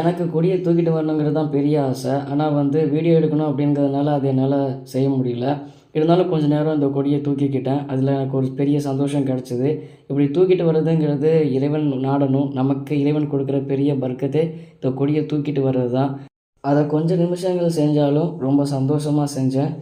எனக்கு கொடிய தூக்கிட்டு வரணுங்கிறது தான் பெரிய ஆசை. ஆனா வீடியோ எடுக்கணும் அப்படிங்கிறதுனால அது என்னால செய்ய முடியல. இருந்தாலும் கொஞ்ச நேரம் இந்த கொடிய தூக்கிக்கிட்டேன். அதில எனக்கு ஒரு பெரிய சந்தோஷம் கிடைச்சது. இப்படி தூக்கிட்டு வர்றதுங்கிறது இறைவன் நாடணும். நமக்கு இறைவன் கொடுக்குற பெரிய பர்க்கத்தே இந்த கொடிய தூக்கிட்டு வர்றது தான். அத கொஞ்சம் நிமிஷங்கள் செஞ்சாலும் ரொம்ப சந்தோஷமா செஞ்சேன்.